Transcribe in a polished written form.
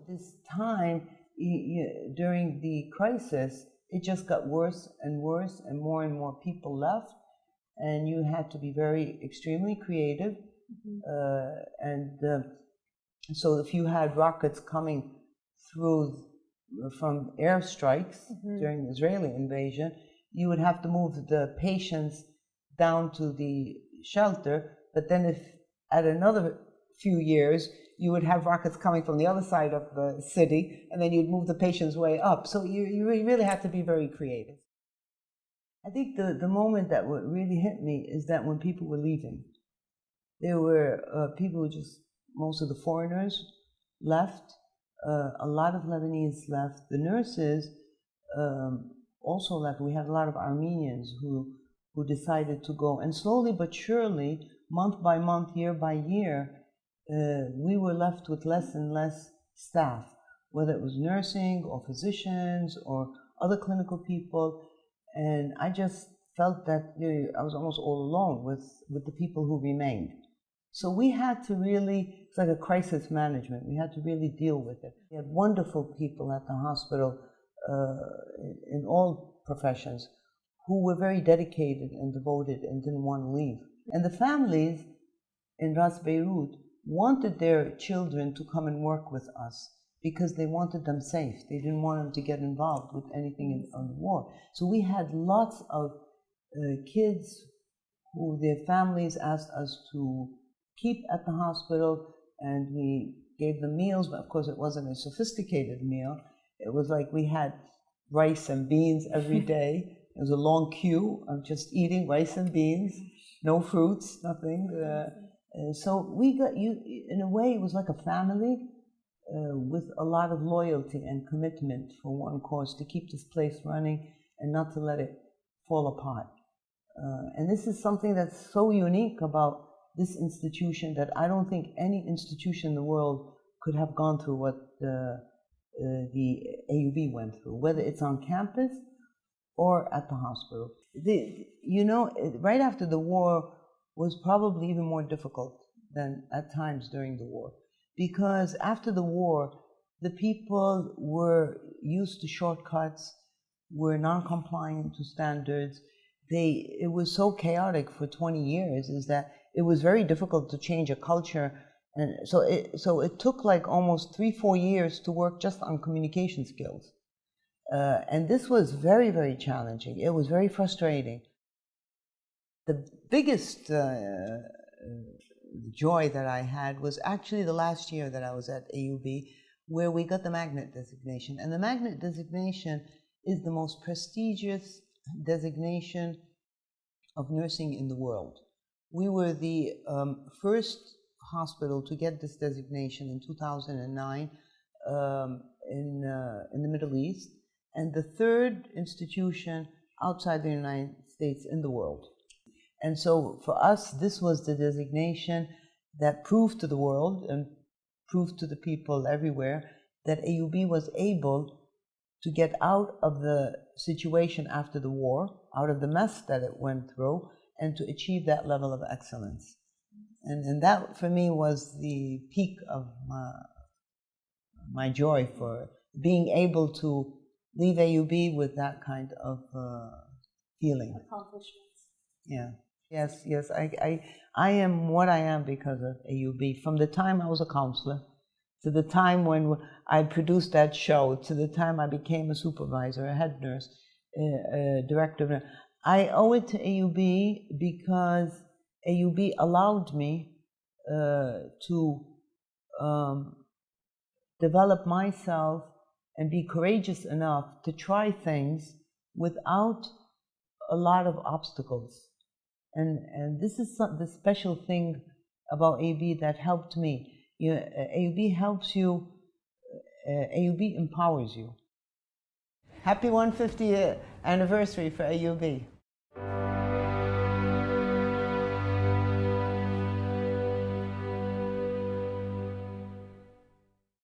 this time, during the crisis, it just got worse and worse, and more people left, and you had to be very extremely creative. So if you had rockets coming through from airstrikes during the Israeli invasion, you would have to move the patients down to the shelter. But then if at another few years, you would have rockets coming from the other side of the city, and then you'd move the patients way up. So you really had to be very creative. I think the moment that would really hit me is that when people were leaving, there were people who just, most of the foreigners left, a lot of Lebanese left. The nurses also left. We had a lot of Armenians who decided to go. And slowly but surely, month by month, year by year, we were left with less and less staff, whether it was nursing or physicians or other clinical people. And I just felt that I was almost all alone with the people who remained. So we had to really, it's like a crisis management, we had to really deal with it. We had wonderful people at the hospital in all professions who were very dedicated and devoted and didn't want to leave. And the families in Ras Beirut wanted their children to come and work with us because they wanted them safe. They didn't want them to get involved with anything on the war. So we had lots of kids who their families asked us to keep at the hospital, and we gave them meals, but of course it wasn't a sophisticated meal. It was like we had rice and beans every day. It was a long queue of just eating rice and beans, no fruits, nothing. So we got, in a way, it was like a family with a lot of loyalty and commitment for one cause, to keep this place running and not to let it fall apart. And this is something that's so unique about this institution that I don't think any institution in the world could have gone through what the AUB went through, whether it's on campus or at the hospital. Right after the war was probably even more difficult than at times during the war, because after the war, the people were used to shortcuts, were non-compliant to standards. It was so chaotic for 20 years is that it was very difficult to change a culture. And so it took like almost 3-4 years to work just on communication skills. And this was very, very challenging. It was very frustrating. The biggest joy that I had was actually the last year that I was at AUB, where we got the magnet designation. And the magnet designation is the most prestigious designation of nursing in the world. We were the first hospital to get this designation in 2009 in the Middle East, and the third institution outside the United States in the world. And so for us, this was the designation that proved to the world and proved to the people everywhere that AUB was able to get out of the situation after the war, out of the mess that it went through, and to achieve that level of excellence. And that, for me, was the peak of my joy for being able to leave AUB with that kind of feeling. Accomplishments. Yeah. Yes. I am what I am because of AUB. From the time I was a counselor, to the time when I produced that show, to the time I became a supervisor, a head nurse, a director. I owe it to AUB because AUB allowed me to develop myself and be courageous enough to try things without a lot of obstacles. And this is the special thing about AUB that helped me. AUB helps you, AUB empowers you. Happy 150th anniversary for AUB.